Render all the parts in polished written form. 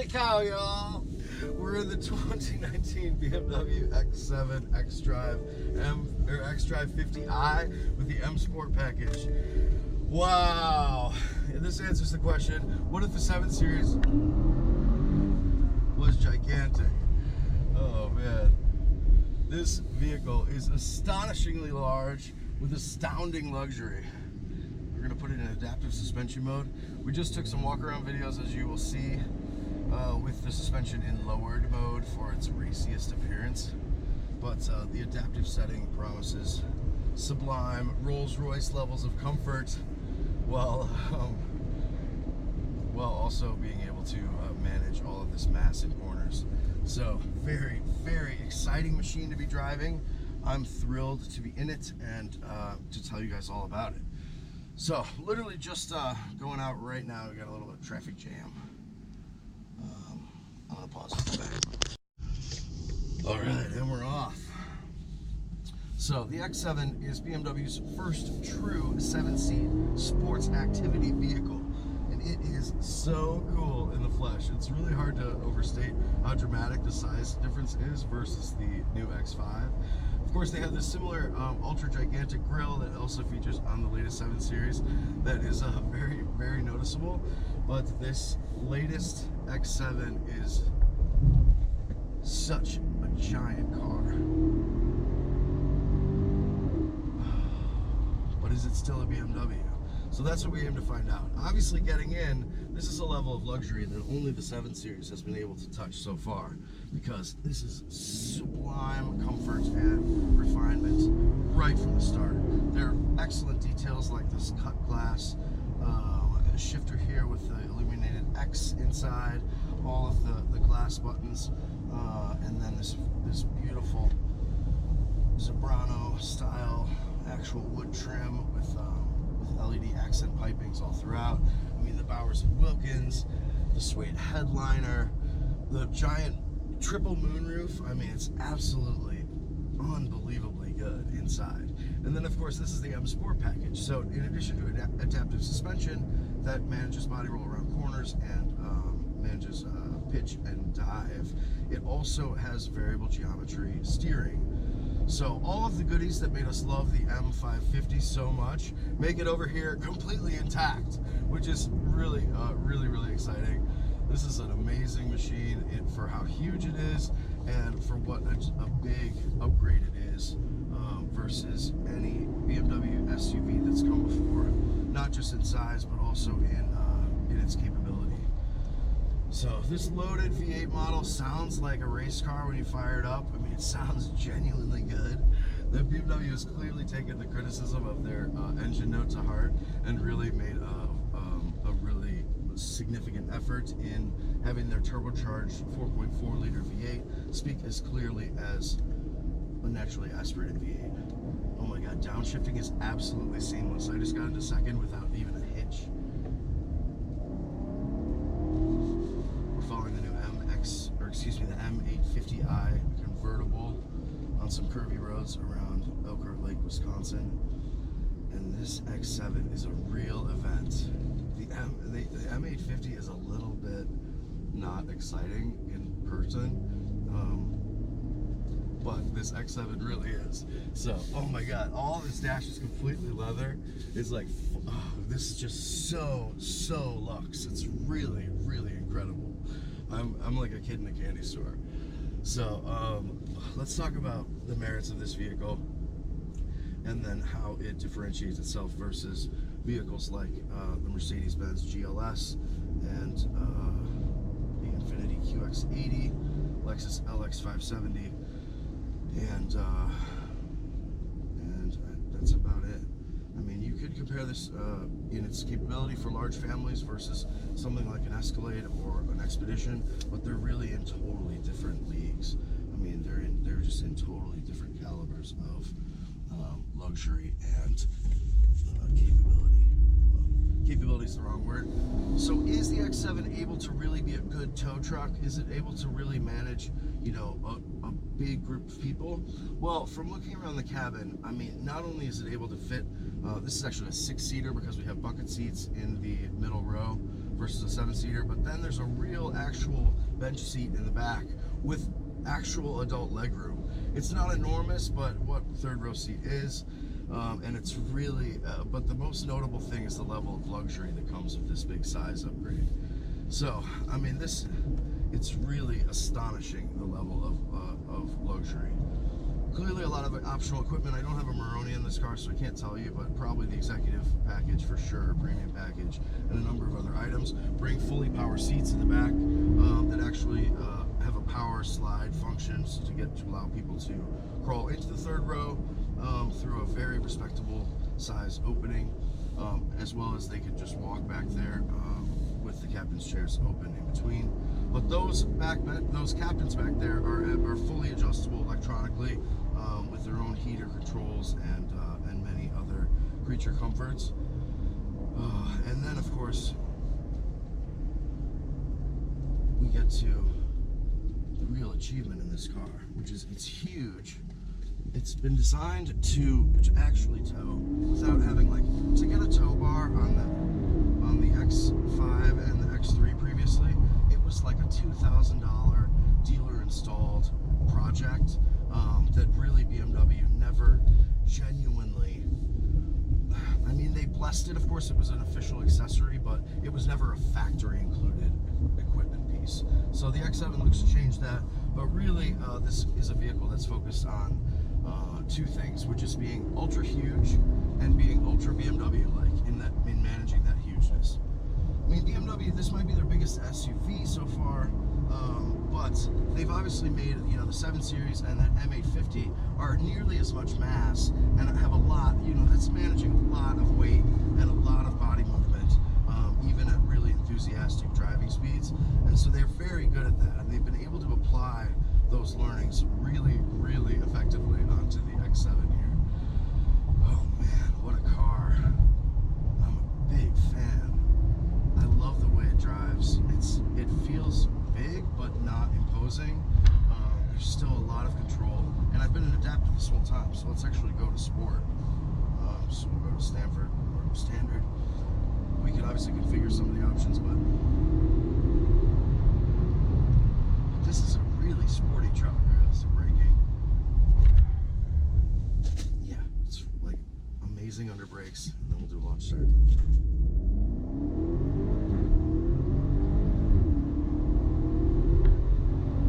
cow, y'all! We're in the 2019 BMW X7 xDrive50i with the M Sport package. Wow! And this answers the question, what if the 7 Series was gigantic? Oh man. This vehicle is astonishingly large with astounding luxury. We're going to put it in adaptive suspension mode. We just took some walk around videos, as you will see, with the suspension in lowered mode for its raciest appearance. But the adaptive setting promises sublime Rolls-Royce levels of comfort while also being able to manage all of this mass in corners. So very, very exciting machine to be driving. I'm thrilled to be in it and to tell you guys all about it. So literally just going out right now. We got a little bit of traffic jam. I'm gonna pause it back. All right, and we're off. So the X7 is BMW's first true 7-seat sports activity vehicle. And it is so cool in the flesh. It's really hard to overstate how dramatic the size difference is versus the new X5. Of course, they have this similar ultra gigantic grille that also features on the latest 7 Series that is very, very noticeable. But this latest X7 is such a giant car. But is it still a BMW? So that's what we aim to find out. Obviously, getting in, this is a level of luxury that only the 7 Series has been able to touch so far, because this is sublime comfort and refinement right from the start. There are excellent details like this cut glass shifter here with the illuminated X inside, all of the glass buttons, and then this beautiful Zebrano style actual wood trim with LED accent pipings all throughout. I mean, the Bowers & Wilkins, the suede headliner, the giant triple moonroof. I mean, it's absolutely unbelievably good inside. And then, of course, this is the M Sport package. So in addition to adaptive suspension that manages body roll around corners and manages pitch and dive, it also has variable geometry steering. So all of the goodies that made us love the M550 so much make it over here completely intact, which is really, really exciting. This is an amazing machine for how huge it is and for what a big upgrade it is versus any BMW SUV that's come before, not just in size but also in its capability. So this loaded V8 model sounds like a race car when you fire it up. I mean, it sounds genuinely good. The BMW has clearly taken the criticism of their engine note to heart and really made a really significant effort in having their turbocharged 4.4 liter V8 speak as clearly as a naturally aspirated V8. Oh my God, downshifting is absolutely seamless. I just got into second without even a hitch. Following the new the M850i convertible on some curvy roads around Elkhart Lake, Wisconsin. And this X7 is a real event. The M850 is a little bit not exciting in person, but this X7 really is. So, oh my God, all this dash is completely leather. It's like, oh, this is just so luxe. It's really incredible. I'm like a kid in a candy store. So let's talk about the merits of this vehicle and then how it differentiates itself versus vehicles like the Mercedes-Benz GLS and the Infiniti QX80, Lexus LX570, and that's about it. I mean, you could compare this in its capability for large families versus something like an Escalade or an Expedition, but they're really in totally different leagues. I mean, they're just in totally different calibers of luxury and capability. Well, capability is the wrong word. So is the X7 able to really be a good tow truck? Is it able to really manage, you know, a big group of people? Well, from looking around the cabin, I mean, not only is it able to fit, this is actually a 6-seater because we have bucket seats in the middle row versus a 7-seater. But then there's a real actual bench seat in the back with actual adult legroom. It's not enormous, but what third row seat is. And it's really, but the most notable thing is the level of luxury that comes with this big size upgrade. So, I mean, it's really astonishing, the level of luxury. Clearly a lot of optional equipment. I don't have a Moroni in this car, so I can't tell you, but probably the executive package for sure, premium package, and a number of other items. Bring fully power seats in the back that actually have a power slide function to allow people to crawl into the third row through a very respectable size opening, as well as they could just walk back there with the captain's chairs open in between. But those captains back there are fully adjustable electronically with their own heater controls and many other creature comforts. And then, of course, we get to the real achievement in this car, which is it's huge. It's been designed to actually tow without having to get a tow bar on the X5 and the X3 previously. It was like a $2,000 dealer installed project that really BMW never genuinely. I mean, they blessed it. Of course, it was an official accessory, but it was never a factory included equipment piece. So the X7 looks to change that, but really this is a vehicle that's focused on two things, which is being ultra huge and being ultra BMW-like in managing that hugeness. I mean, BMW, this might be their biggest SUV so far, but they've obviously made, the 7 Series and that M850 are nearly as much mass and have a lot, that's managing a lot of weight and a lot of body movement, even at really enthusiastic driving speeds. And so they're very good at that, and they've been able to apply those learnings really, really effectively onto the X7 here. Oh man, what a car. I'm a big fan. I love the way it drives. It feels big, but not imposing. There's still a lot of control, and I've been an adaptive this whole time, so let's actually go to sport. So we'll go to Standard. We could obviously configure some of the options, but this is a really sporty truck. It's the braking. Yeah, it's like amazing under brakes, and then we'll do a launch start.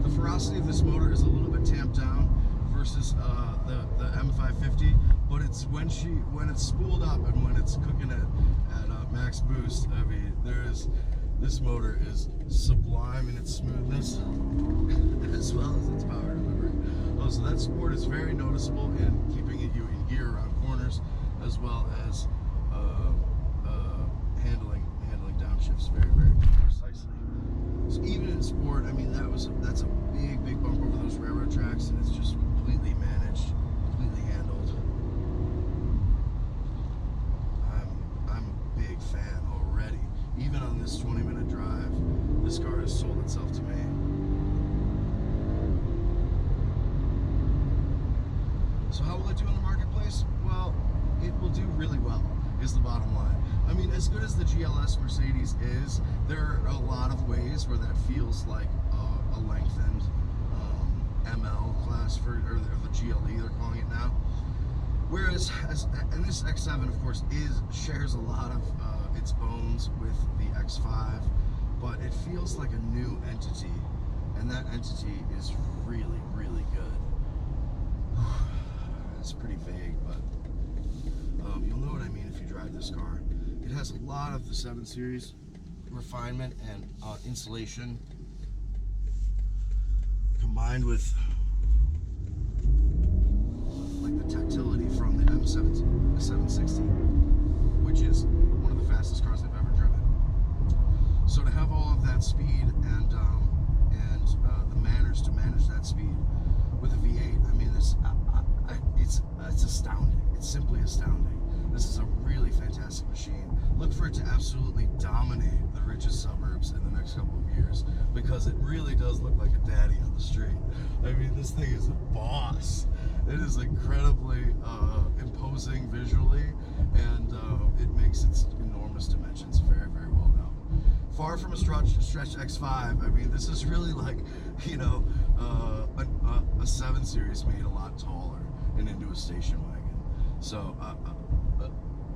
The ferocity of this motor is a little bit tamped down versus the M550, but it's when it's spooled up and when it's cooking at max boost. I mean, this motor is sublime in its smoothness as well as its power delivery. So that sport is very noticeable in keeping you in gear around corners, as well as handling downshifts very, very precisely. So even in sport, I mean, that's a big bump over those railroad tracks, and it's just completely managed, completely handled. I'm a big fan already. Even on this 20-minute drive, this car has sold itself to me. So how will it do in the marketplace? Well, it will do really well, is the bottom line. I mean, as good as the GLS Mercedes is, there are a lot of ways where that feels like a lengthened ML class or the GLE they're calling it now. Whereas, and this X7, of course, shares a lot of its bones with the X5, but it feels like a new entity, and that entity is really, really good. It's pretty vague, but you'll know what I mean if you drive this car. It has a lot of the 7 Series refinement and insulation combined with like the tactility from the M760, which is one of the fastest cars I've ever driven. So to have all of that speed and the manners to manage that speed with a V8, I mean, it's astounding. It's simply astounding. This is a really fantastic machine. Look for it to absolutely dominate the richest suburbs in the next couple of years, because it really does look like a daddy on the street. I mean, this thing is a boss. It is incredibly imposing visually, and it makes its enormous dimensions very, very well known. far from a stretch X5. I mean, this is really like, you know, a 7 Series made a lot taller and into a station wagon. So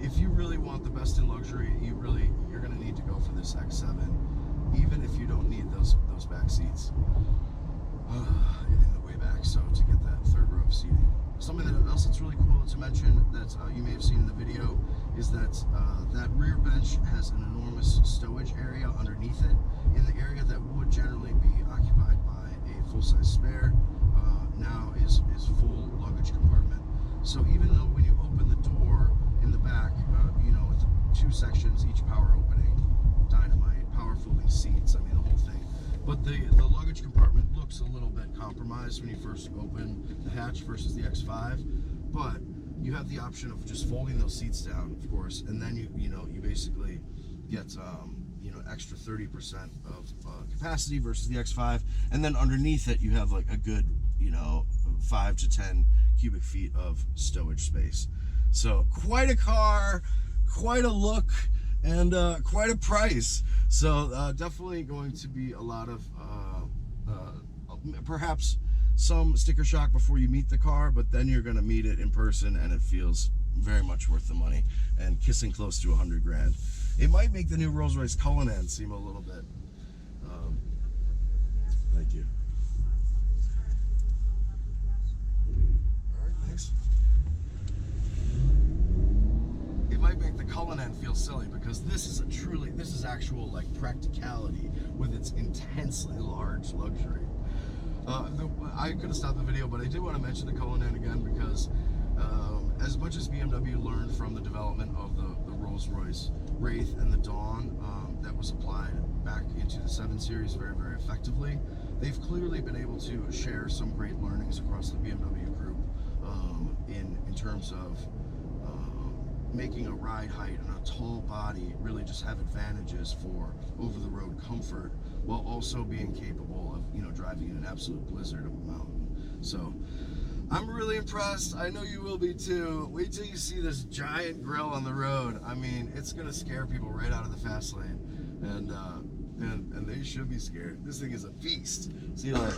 if you really want the best in luxury, you're going to need to go for this X7, even if you don't need those back seats in the way back. So to get that third row of seating. Something else that's really cool to mention that you may have seen in the video is that that rear bench has an enormous stowage area underneath it, in the area that would generally be occupied by a full-size spare. Now is full luggage compartment. So even though when you open the door in the back, you know, with 2 sections, each power opening, dynamite, power folding seats, I mean the whole thing. But the luggage compartment looks a little bit compromised when you first open the hatch versus the X5, but you have the option of just folding those seats down, of course, and then you basically get extra 30% of capacity versus the X5, and then underneath it you have like a good 5 to 10 cubic feet of stowage space. So quite a car, quite a look, and quite a price. So definitely going to be a lot of perhaps some sticker shock before you meet the car, but then you're going to meet it in person and it feels very much worth the money, and kissing close to 100 grand. It might make the new Rolls-Royce Cullinan seem a little bit thank you. All right, thanks. It might make the Cullinan feel silly because this is actual like practicality with its intensely large luxury. I could have stopped the video, but I did want to mention the Cullinan again because as much as BMW learned from the development of the Rolls-Royce Wraith and the Dawn that was applied back into the 7 Series very, very effectively, they've clearly been able to share some great learnings across the BMW group in terms of making a ride height and a tall body really just have advantages for over-the-road comfort, while also being capable of driving in an absolute blizzard of a mountain. So I'm really impressed. I know you will be too. Wait till you see this giant grill on the road. I mean, it's gonna scare people right out of the fast lane, and they should be scared. This thing is a beast. See you later.